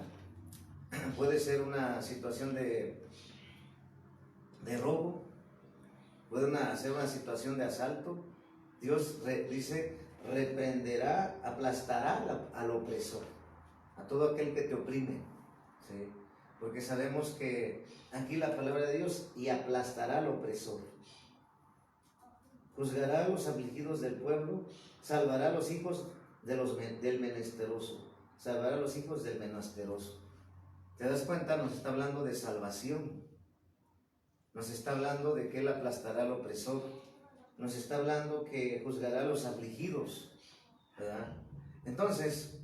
puede ser una situación de robo, puede ser una situación de asalto. Dios dice, reprenderá, aplastará al opresor, a todo aquel que te oprime, ¿sí? Porque sabemos que aquí la palabra de Dios, y aplastará al opresor. Juzgará a los afligidos del pueblo, salvará a los hijos del menesteroso, salvará a los hijos del menesteroso. ¿Te das cuenta? Nos está hablando de salvación, nos está hablando de que Él aplastará al opresor, nos está hablando que juzgará a los afligidos, ¿verdad? Entonces,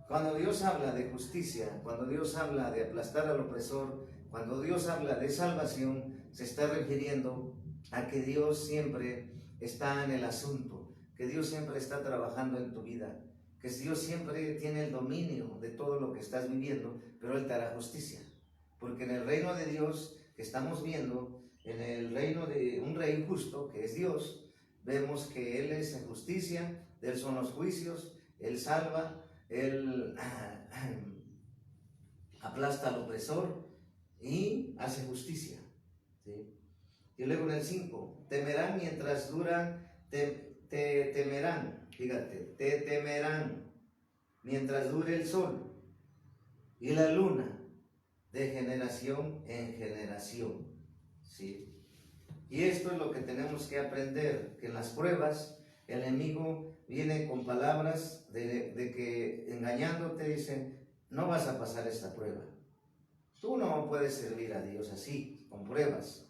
cuando Dios habla de justicia, cuando Dios habla de aplastar al opresor, cuando Dios habla de salvación, se está refiriendo a que Dios siempre está en el asunto, que Dios siempre está trabajando en tu vida, que Dios siempre tiene el dominio de todo lo que estás viviendo, pero Él te hará justicia. Porque en el reino de Dios que estamos viendo, en el reino de un rey justo, que es Dios, vemos que Él es en justicia, de Él son los juicios, Él salva, Él aplasta al opresor y hace justicia, ¿sí? Y luego en el 5, temerán mientras duran, temerán, fíjate, te temerán mientras dure el sol y la luna, de generación en generación, ¿sí? Y esto es lo que tenemos que aprender, que en las pruebas el enemigo viene con palabras de que engañándote dicen, no vas a pasar esta prueba. Tú no puedes servir a Dios así, con pruebas.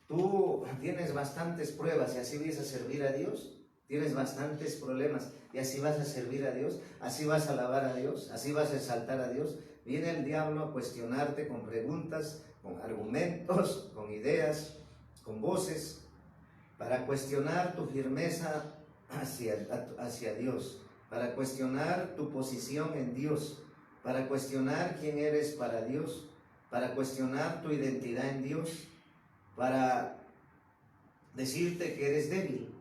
Tú tienes bastantes pruebas y así vas a servir a Dios. Tienes bastantes problemas y así vas a servir a Dios, así vas a alabar a Dios, así vas a exaltar a Dios. viene el diablo a cuestionarte con preguntas, con argumentos, con ideas, con voces, para cuestionar tu firmeza hacia Dios, para cuestionar tu posición en Dios, para cuestionar quién eres para Dios, para cuestionar tu identidad en Dios, para decirte que eres débil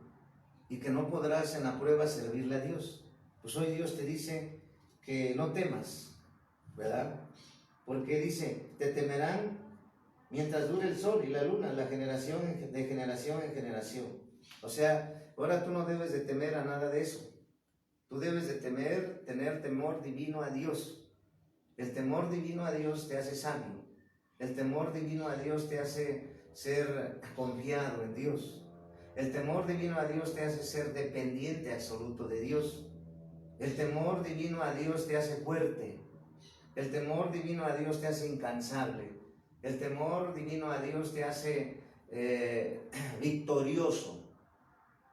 y que no podrás en la prueba servirle a Dios. Pues hoy Dios te dice que no temas, ¿verdad? Porque dice, te temerán mientras dure el sol y la luna, de generación en generación. O sea, ahora tú no debes de temer a nada de eso. Tú debes de tener temor divino a Dios. El temor divino a Dios te hace sabio. El temor divino a Dios te hace ser confiado en Dios. El temor divino a Dios te hace ser dependiente absoluto de Dios. El temor divino a Dios te hace fuerte. El temor divino a Dios te hace incansable. El temor divino a Dios te hace victorioso.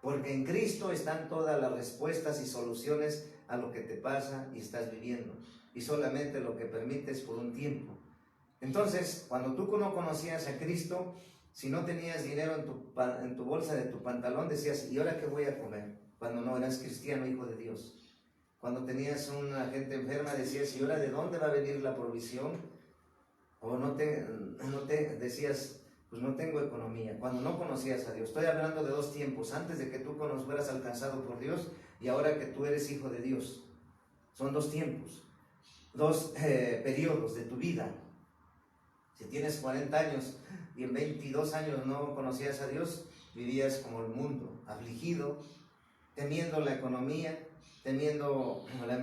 Porque en Cristo están todas las respuestas y soluciones a lo que te pasa y estás viviendo. Y solamente lo que permites por un tiempo. Entonces, cuando tú no conocías a Cristo, si no tenías dinero en tu bolsa de tu pantalón, decías, ¿y ahora qué voy a comer? Cuando no eras cristiano, hijo de Dios. Cuando tenías una gente enferma, decías, ¿y ahora de dónde va a venir la provisión? O decías, pues no tengo economía. Cuando no conocías a Dios. Estoy hablando de dos tiempos, antes de que tú fueras alcanzado por Dios y ahora que tú eres hijo de Dios. Son dos tiempos, dos periodos de tu vida. Si tienes 40 años y en 22 años no conocías a Dios, vivías como el mundo, afligido, temiendo la economía, temiendo la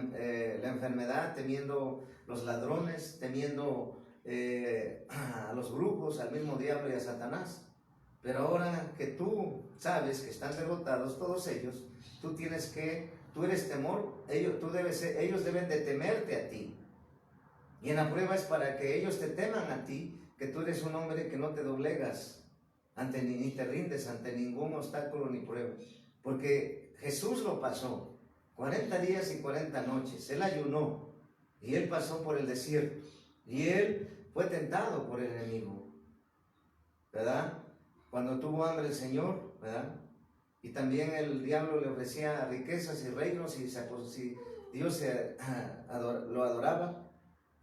enfermedad, temiendo los ladrones, temiendo a los brujos, al mismo diablo y a Satanás. Pero ahora que tú sabes que están derrotados todos ellos, tú eres temor, ellos deben de temerte a ti. Y en la prueba es para que ellos te teman a ti, que tú eres un hombre que no te doblegas ni te rindes ante ningún obstáculo ni prueba. Porque Jesús lo pasó, 40 días y 40 noches, Él ayunó y Él pasó por el desierto y Él fue tentado por el enemigo, ¿verdad? Cuando tuvo hambre el Señor, ¿verdad? Y también el diablo le ofrecía riquezas y reinos y si Dios lo adoraba.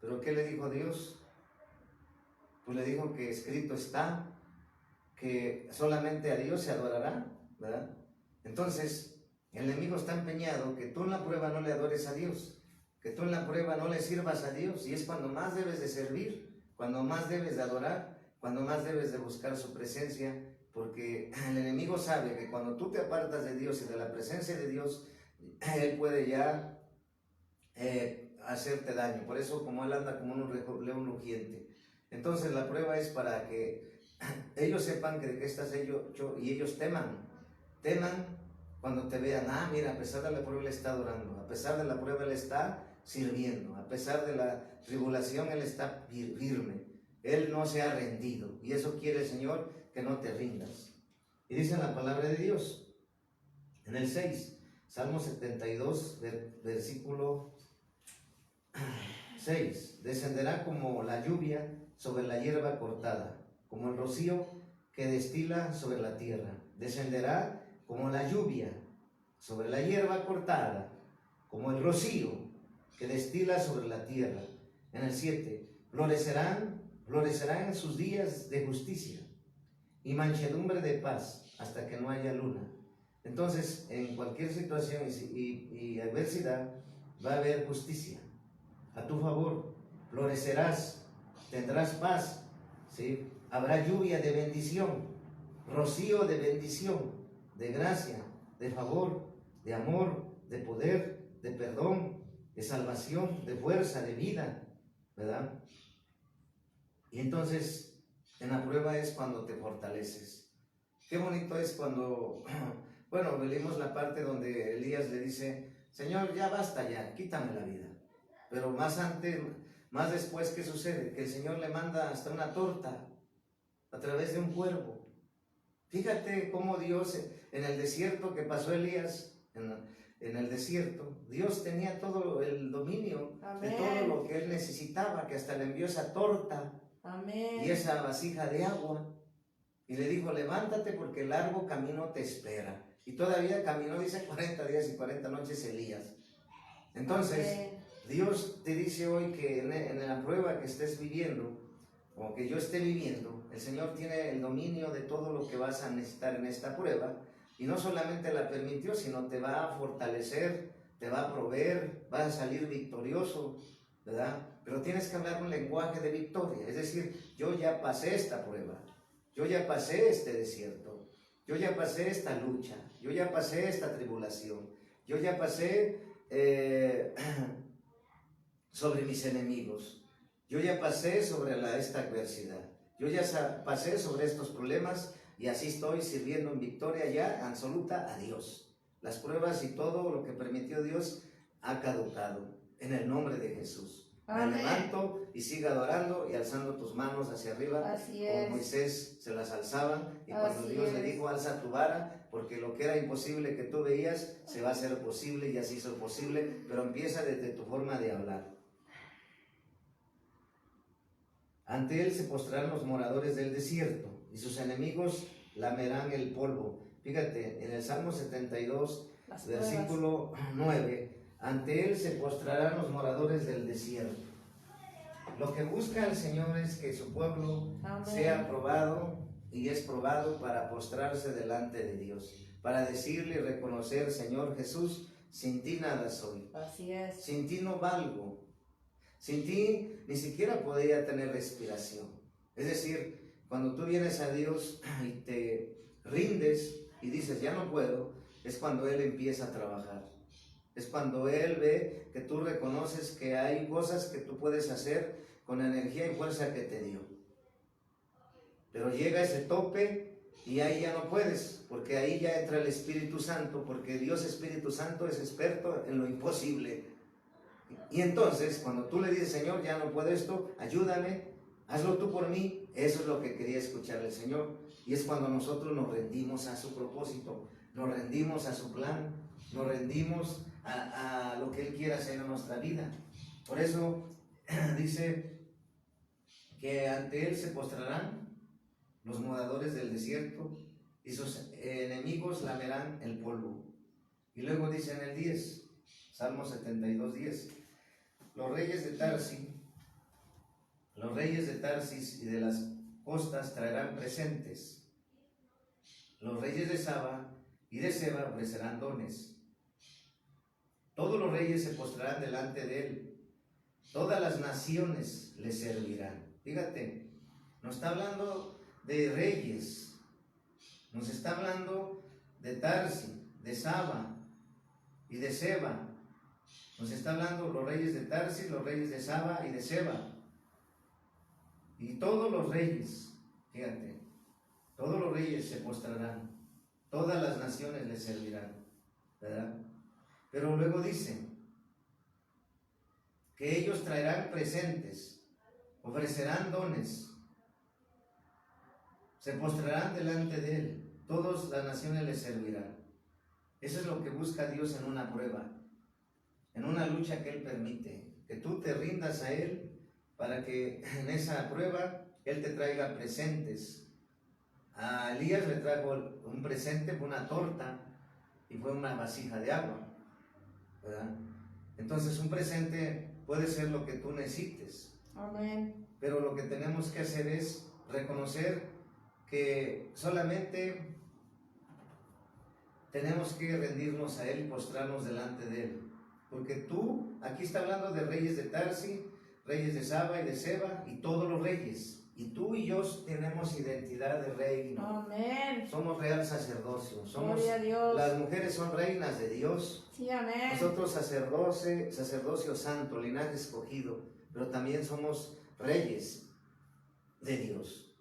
¿Pero qué le dijo Dios? Pues le dijo que escrito está, que solamente a Dios se adorará, ¿verdad? Entonces, el enemigo está empeñado que tú en la prueba no le adores a Dios, que tú en la prueba no le sirvas a Dios, y es cuando más debes de servir, cuando más debes de adorar, cuando más debes de buscar su presencia, porque el enemigo sabe que cuando tú te apartas de Dios y de la presencia de Dios, él puede ya hacerte daño. Por eso, como él anda como un león rugiente. Entonces la prueba es para que ellos sepan que de qué estás hecho y ellos teman cuando te vean. Mira, a pesar de la prueba él está adorando, a pesar de la prueba él está sirviendo, a pesar de la tribulación él está firme, él no se ha rendido. Y eso quiere el Señor, que no te rindas. Y dice la palabra de Dios en el 6, Salmo 72, versículo 6, descenderá como la lluvia sobre la hierba cortada, como el rocío que destila sobre la tierra. Descenderá como la lluvia sobre la hierba cortada, como el rocío que destila sobre la tierra. En el 7, florecerán en sus días de justicia y mansedumbre de paz hasta que no haya luna. Entonces, en cualquier situación y adversidad va a haber justicia a tu favor, florecerás, tendrás paz, ¿sí? Habrá lluvia de bendición, rocío de bendición, de gracia, de favor, de amor, de poder, de perdón, de salvación, de fuerza, de vida, ¿verdad? Y entonces, en la prueba es cuando te fortaleces. Qué bonito es cuando, bueno, leímos la parte donde Elías le dice, Señor, ya basta ya, quítame la vida. Pero más después, ¿qué sucede? Que el Señor le manda hasta una torta a través de un cuervo. Fíjate cómo Dios, en el desierto que pasó Elías, en el desierto, Dios tenía todo el dominio Amén. de todo lo que él necesitaba, que hasta le envió esa torta Amén. y esa vasija de agua. Y le dijo, levántate porque el largo camino te espera. Y todavía caminó, dice, 40 días y 40 noches Elías. Entonces, Amén. Dios te dice hoy que en la prueba que estés viviendo, o que yo esté viviendo, el Señor tiene el dominio de todo lo que vas a necesitar en esta prueba. Y no solamente la permitió, sino te va a fortalecer, te va a proveer, vas a salir victorioso, ¿verdad? Pero tienes que hablar un lenguaje de victoria. Es decir, yo ya pasé esta prueba. Yo ya pasé este desierto, yo ya pasé esta lucha, yo ya pasé esta tribulación, yo ya pasé sobre mis enemigos, yo ya pasé sobre esta adversidad, yo ya pasé sobre estos problemas y así estoy sirviendo en victoria ya absoluta a Dios. Las pruebas y todo lo que permitió Dios ha caducado en el nombre de Jesús. Amén. Me levanto y siga adorando y alzando tus manos hacia arriba, Así como es. Moisés se las alzaban, y cuando Así Dios le es. dijo, alza tu vara, porque lo que era imposible que tú veías, se va a hacer posible, y así hizo posible, pero empieza desde tu forma de hablar. Ante él se postrarán los moradores del desierto, y sus enemigos lamerán el polvo. Fíjate, en el Salmo 72, versículo 9, ante él se postrarán los moradores del desierto. Lo que busca el Señor es que su pueblo Amén. sea probado y es probado para postrarse delante de Dios, para decirle y reconocer, Señor Jesús, sin ti nada soy. Así es. Sin ti no valgo. Sin ti ni siquiera podría tener respiración. Es decir, cuando tú vienes a Dios y te rindes y dices, ya no puedo, es cuando Él empieza a trabajar. Es cuando Él ve que tú reconoces que hay cosas que tú puedes hacer con la energía y fuerza que te dio. Pero llega ese tope y ahí ya no puedes, porque ahí ya entra el Espíritu Santo, porque Dios Espíritu Santo es experto en lo imposible. Y entonces, cuando tú le dices, Señor, ya no puedo esto, ayúdame, hazlo tú por mí, eso es lo que quería escuchar el Señor. Y es cuando nosotros nos rendimos a su propósito, nos rendimos a su plan, nos rendimos a lo que Él quiere hacer en nuestra vida. Por eso dice que ante Él se postrarán los moradores del desierto y sus enemigos lamerán el polvo. Y luego dice en el 10, Salmo 72, 10, los reyes de Tarsis y de las costas traerán presentes. Los reyes de Saba y de Seba ofrecerán dones. Todos los reyes se postrarán delante de él. Todas las naciones le servirán. Fíjate, nos está hablando de reyes. Nos está hablando de Tarsis, de Saba y de Seba. Nos está hablando los reyes de Tarsis, los reyes de Saba y de Seba. Y todos los reyes, fíjate, todos los reyes se postrarán. Todas las naciones le servirán, ¿verdad? Pero luego dice que ellos traerán presentes, ofrecerán dones, se postrarán delante de él, todas las naciones le servirán. Eso es lo que busca Dios en una prueba, en una lucha que Él permite, que tú te rindas a Él para que en esa prueba Él te traiga presentes. A Elías le trajo un presente, fue una torta y fue una vasija de agua, ¿verdad? Entonces un presente puede ser lo que tú necesites. Amén. Pero lo que tenemos que hacer es reconocer que solamente tenemos que rendirnos a Él y postrarnos delante de Él. Porque tú, aquí está hablando de reyes de Tarsis, reyes de Saba y de Seba y todos los reyes. Y tú y yo tenemos identidad de reino. Amén. Somos real sacerdocio. Somos, Gloria a Dios. las mujeres son reinas de Dios. Sí, amén. Nosotros sacerdocio santo, linaje escogido, pero también somos reyes de Dios,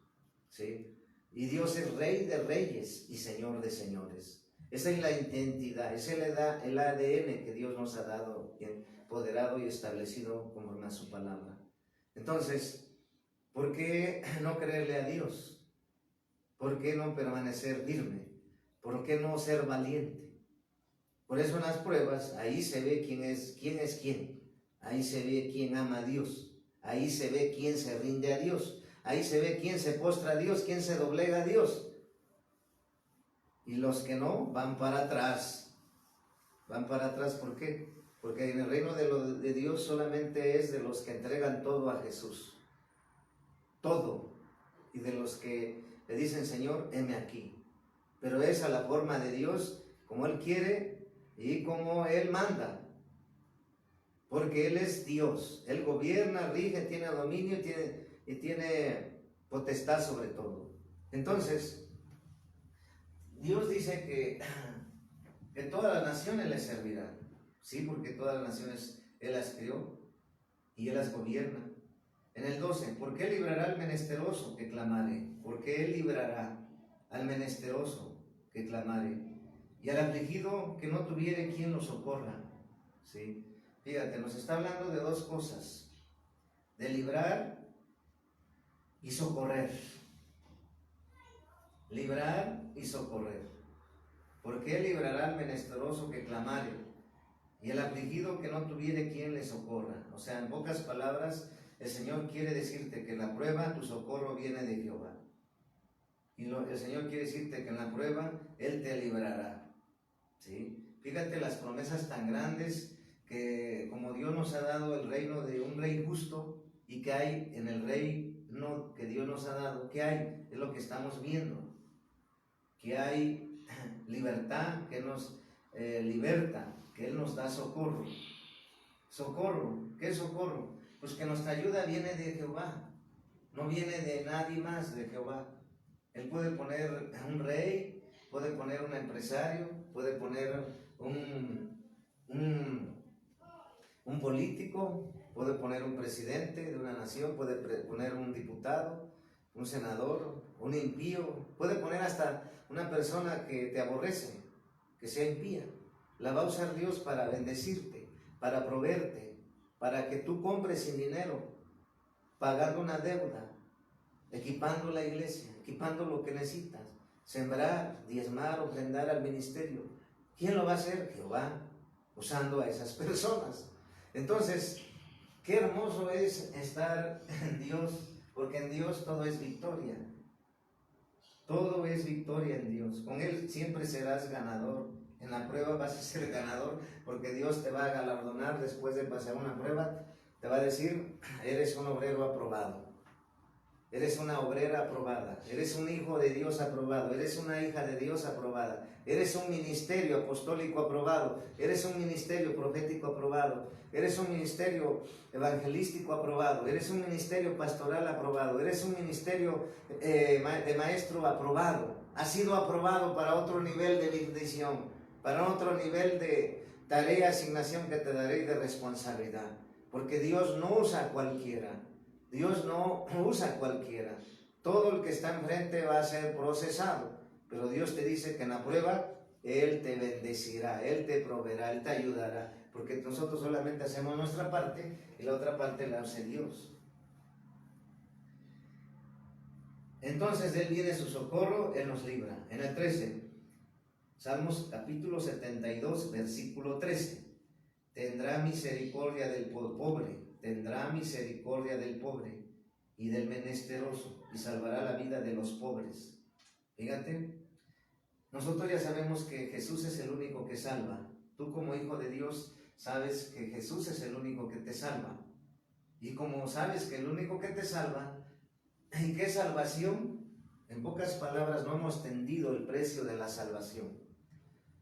¿sí? Y Dios es Rey de reyes y Señor de señores. Esa es la identidad, esa es el ADN que Dios nos ha dado, empoderado y establecido conforme a su palabra. Entonces, ¿por qué no creerle a Dios? ¿Por qué no permanecer firme? ¿Por qué no ser valiente? Por eso en las pruebas, ahí se ve quién es quién. Ahí se ve quién ama a Dios. Ahí se ve quién se rinde a Dios. Ahí se ve quién se postra a Dios, quién se doblega a Dios. Y los que no, van para atrás. Van para atrás, ¿por qué? Porque en el reino de Dios solamente es de los que entregan todo a Jesús. Todo. Y de los que le dicen, Señor, heme aquí. Pero es a la forma de Dios, como Él quiere y como Él manda. Porque Él es Dios. Él gobierna, rige, tiene dominio y tiene potestad sobre todo. Entonces, Dios dice que todas las naciones le servirán. Sí, porque todas las naciones Él las crió y Él las gobierna. En el 12, ¿por qué librará al menesteroso que clamare? ¿Por qué Él librará al menesteroso que clamare? Y al afligido que no tuviere quien lo socorra. ¿Sí? Fíjate, nos está hablando de dos cosas: de librar y socorrer. Librar y socorrer. ¿Por qué librará al menesteroso que clamare? Y el afligido que no tuviere quien le socorra. O sea, en pocas palabras, el Señor quiere decirte que en la prueba tu socorro viene de Jehová. Y el Señor quiere decirte que en la prueba Él te librará. ¿Sí? Fíjate las promesas tan grandes que como Dios nos ha dado el reino de un rey justo, y que hay en el reino que Dios nos ha dado, ¿qué hay? Es lo que estamos viendo. Que hay libertad, que nos liberta, que Él nos da socorro. Socorro, ¿qué es socorro? Pues que nuestra ayuda viene de Jehová, no viene de nadie más, de Jehová. Él puede poner un rey, puede poner un empresario, puede poner un político, puede poner un presidente de una nación, puede poner un diputado, un senador, un impío, puede poner hasta una persona que te aborrece, que sea impía. La va a usar Dios para bendecirte, para proveerte, para que tú compres sin dinero, pagando una deuda, equipando la iglesia, equipando lo que necesitas, sembrar, diezmar, ofrendar al ministerio. ¿Quién lo va a hacer? Jehová, usando a esas personas. Entonces, qué hermoso es estar en Dios, porque en Dios todo es victoria. Todo es victoria en Dios. Con Él siempre serás ganador. En la prueba vas a ser ganador, porque Dios te va a galardonar después de pasar una prueba. Te va a decir, eres un obrero aprobado. Eres una obrera aprobada, eres un hijo de Dios aprobado, eres una hija de Dios aprobada, eres un ministerio apostólico aprobado, eres un ministerio profético aprobado, eres un ministerio evangelístico aprobado, eres un ministerio pastoral aprobado, eres un ministerio de maestro aprobado. Has sido aprobado para otro nivel de bendición, para otro nivel de tarea, asignación que te daré y de responsabilidad, porque Dios no usa a cualquiera. Dios no usa a cualquiera. Todo el que está enfrente va a ser procesado. Pero Dios te dice que en la prueba Él te bendecirá, Él te proveerá, Él te ayudará. Porque nosotros solamente hacemos nuestra parte y la otra parte la hace Dios. Entonces de Él viene su socorro, Él nos libra. En el 13, Salmos capítulo 72, versículo 13. Tendrá misericordia del pobre. Tendrá misericordia del pobre y del menesteroso y salvará la vida de los pobres. Fíjate, nosotros ya sabemos que Jesús es el único que salva. Tú como hijo de Dios sabes que Jesús es el único que te salva. Y como sabes que el único que te salva, ¿y qué salvación? En pocas palabras, no hemos entendido el precio de la salvación.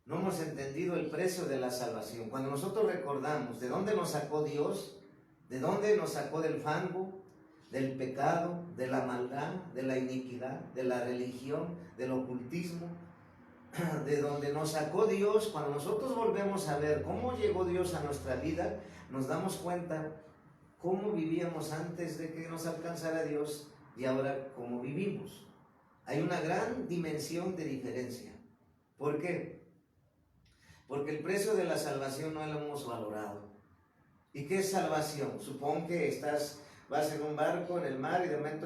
No hemos entendido el precio de la salvación. Cuando nosotros recordamos de dónde nos sacó Dios, ¿de dónde nos sacó? Del fango, del pecado, de la maldad, de la iniquidad, de la religión, del ocultismo, de donde nos sacó Dios. Cuando nosotros volvemos a ver cómo llegó Dios a nuestra vida, nos damos cuenta cómo vivíamos antes de que nos alcanzara Dios y ahora cómo vivimos. Hay una gran dimensión de diferencia. ¿Por qué? Porque el precio de la salvación no lo hemos valorado. ¿Y qué es salvación? Supón que vas en un barco en el mar y de momento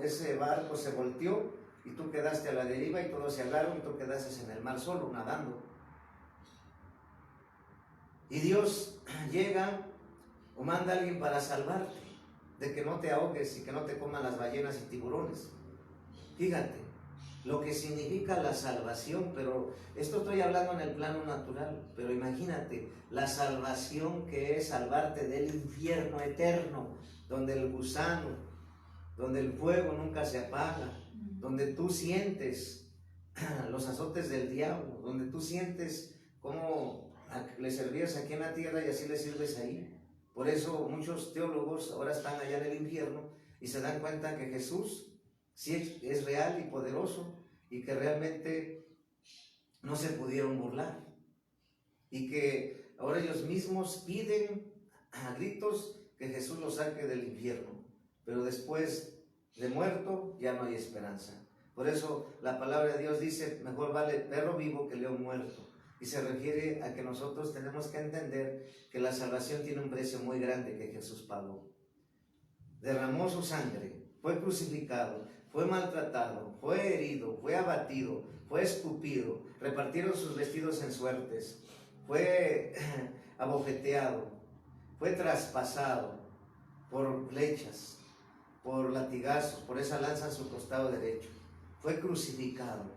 ese barco se volteó y tú quedaste a la deriva y todos se ahogaron y tú quedaste en el mar solo, nadando. Y Dios llega o manda a alguien para salvarte, de que no te ahogues y que no te coman las ballenas y tiburones. Fíjate lo que significa la salvación, pero esto estoy hablando en el plano natural, pero imagínate la salvación que es salvarte del infierno eterno, donde el gusano, donde el fuego nunca se apaga, donde tú sientes los azotes del diablo, donde tú sientes cómo le servías aquí en la tierra y así le sirves ahí. Por eso muchos teólogos ahora están allá en el infierno y se dan cuenta que Jesús sí es real y poderoso y que realmente no se pudieron burlar y que ahora ellos mismos piden a gritos que Jesús los saque del infierno, pero después de muerto ya no hay esperanza. Por eso la palabra de Dios dice, mejor vale perro vivo que león muerto, y se refiere a que nosotros tenemos que entender que la salvación tiene un precio muy grande que Jesús pagó. Derramó su sangre, fue crucificado, fue maltratado, fue herido, fue abatido, fue escupido, repartieron sus vestidos en suertes, fue abofeteado, fue traspasado por flechas, por latigazos, por esa lanza en su costado derecho, fue crucificado.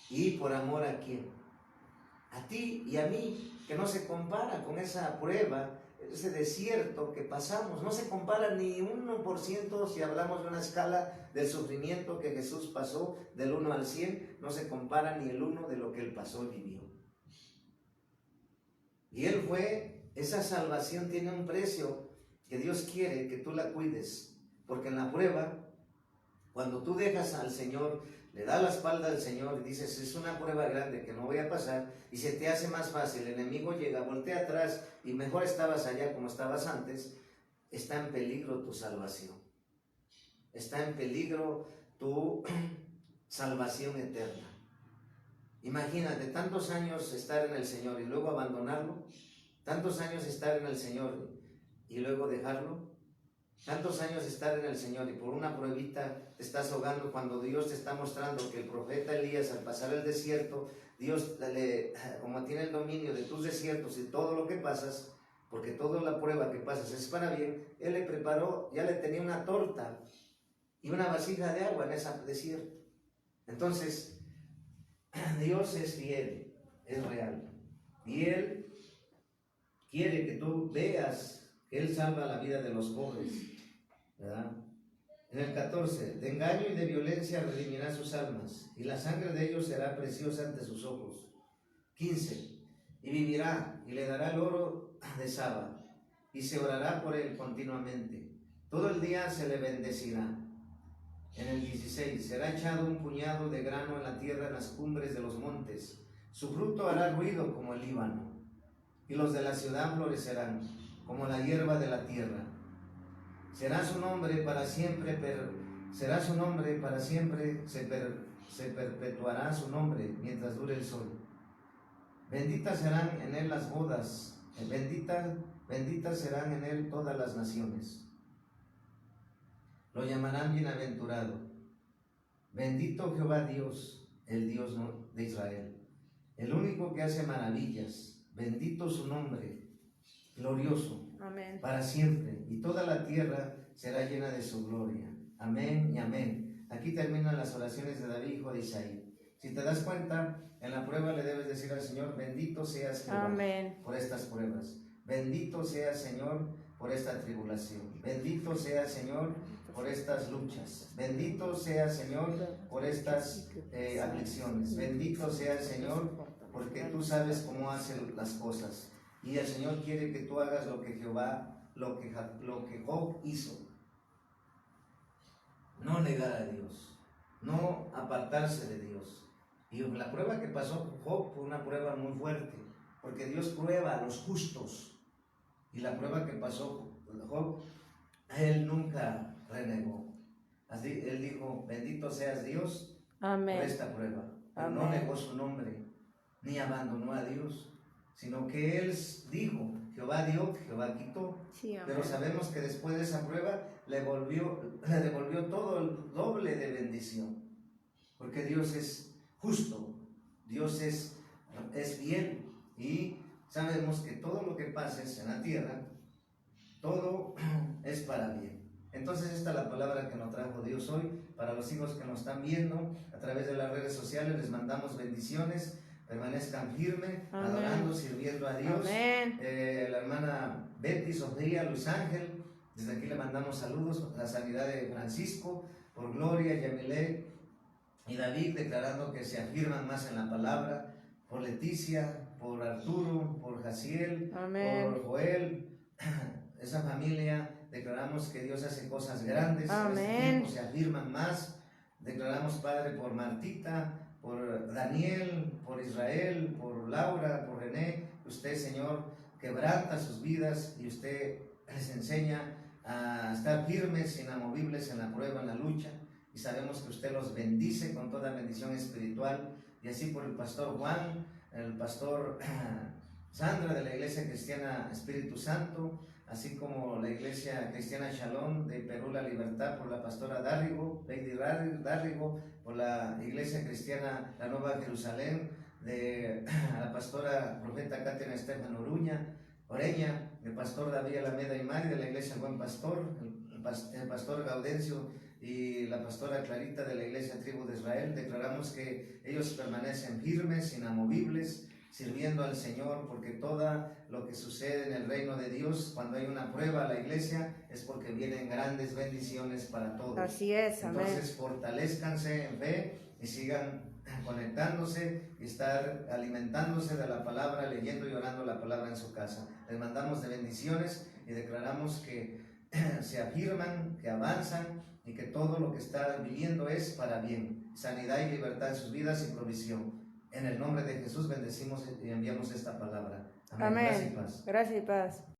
¿Y por amor a quién? A ti y a mí, que no se compara con esa prueba, ese desierto que pasamos, no se compara ni 1% si hablamos de una escala del sufrimiento que Jesús pasó del 1 al 100, no se compara ni el 1 de lo que Él pasó y vivió. Y Él fue, esa salvación tiene un precio que Dios quiere que tú la cuides, porque en la prueba, cuando tú dejas al Señor, le das la espalda al Señor y dices, es una prueba grande que no voy a pasar, y se te hace más fácil, el enemigo llega, voltea atrás y mejor estabas allá como estabas antes, está en peligro tu salvación, está en peligro tu salvación eterna. Imagínate, tantos años estar en el Señor y luego abandonarlo, tantos años estar en el Señor y luego dejarlo, tantos años estar en el Señor y por una pruebita te estás ahogando, cuando Dios te está mostrando que el profeta Elías, al pasar el desierto, Dios, como tiene el dominio de tus desiertos y todo lo que pasas, porque toda la prueba que pasas es para bien, Él le preparó, ya le tenía una torta y una vasija de agua en ese desierto. Entonces, Dios es fiel, es real, y Él quiere que tú veas que Él salva la vida de los pobres, ¿verdad? En el 14, de engaño y de violencia redimirá sus almas, y la sangre de ellos será preciosa ante sus ojos. 15, y vivirá, y le dará el oro de Saba, y se orará por él continuamente. Todo el día se le bendecirá. En el 16, será echado un puñado de grano en la tierra, en las cumbres de los montes. Su fruto hará ruido como el Líbano, y los de la ciudad florecerán como la hierba de la tierra. Será su nombre para siempre, se perpetuará su nombre mientras dure el sol. Benditas serán en él las bodas, benditas serán en él todas las naciones. Lo llamarán bienaventurado. Bendito Jehová Dios, el Dios de Israel, el único que hace maravillas. Bendito su nombre, glorioso, amén, para siempre, y toda la tierra será llena de su gloria. Amén y amén. Aquí terminan las oraciones de David, hijo de Isaí. Si te das cuenta, en la prueba le debes decir al Señor, bendito seas Jehová, amén, por estas pruebas. Bendito seas, Señor, por esta tribulación. Bendito seas, Señor, por estas luchas. Bendito seas, Señor, por estas aflicciones. Bendito seas, Señor, porque tú sabes cómo hacen las cosas. Y el Señor quiere que tú hagas lo que Job hizo. No negar a Dios, no apartarse de Dios. Y la prueba que pasó Job fue una prueba muy fuerte, porque Dios prueba a los justos. Y la prueba que pasó Job, él nunca renegó. Así él dijo, bendito seas Dios, amén, por esta prueba. Pero no negó su nombre, ni abandonó a Dios, sino que él dijo, Jehová dio, Jehová quitó. Sí, pero sabemos que después de esa prueba le devolvió todo el doble de bendición, porque Dios es justo, Dios es fiel, y sabemos que todo lo que pases en la tierra, todo es para bien. Entonces esta es la palabra que nos trajo Dios hoy para los hijos que nos están viendo a través de las redes sociales. Les mandamos bendiciones, permanezcan firmes, adorando, sirviendo a Dios. La hermana Betty, Sofía, Luis Ángel, desde aquí le mandamos saludos, la sanidad de Francisco, por Gloria, Yamilé y David, declarando que se afirman más en la palabra, por Leticia, por Arturo, por Jaciel, por Joel, esa familia. Declaramos que Dios hace cosas grandes, en este tiempo se afirman más. Declaramos, Padre, por Martita, por Daniel, por Israel, por Laura, por René. Usted, Señor, quebranta sus vidas y usted les enseña a estar firmes, inamovibles en la prueba, en la lucha. Y sabemos que usted los bendice con toda bendición espiritual. Y así por el pastor Juan, el pastor Sandra de la Iglesia Cristiana Espíritu Santo, así como la Iglesia Cristiana Shalom de Perú La Libertad, por la pastora Darrigo, Lady Darrigo, por la Iglesia Cristiana La Nueva Jerusalén, de la pastora profeta Cátina Estefan Oreña, el pastor David Alameda y Mari de la Iglesia Buen Pastor, el pastor Gaudencio y la pastora Clarita de la Iglesia Tribu de Israel. Declaramos que ellos permanecen firmes, inamovibles, sirviendo al Señor, porque todo lo que sucede en el reino de Dios, cuando hay una prueba a la iglesia, es porque vienen grandes bendiciones para todos. Así es, amén. Entonces fortalezcanse en fe y sigan conectándose y estar alimentándose de la palabra, leyendo y orando la palabra en su casa. Les mandamos de bendiciones y declaramos que se afirman, que avanzan y que todo lo que están viviendo es para bien, sanidad y libertad en sus vidas y provisión. En el nombre de Jesús bendecimos y enviamos esta palabra. Amén. Amén. Gracias y paz. Gracias y paz.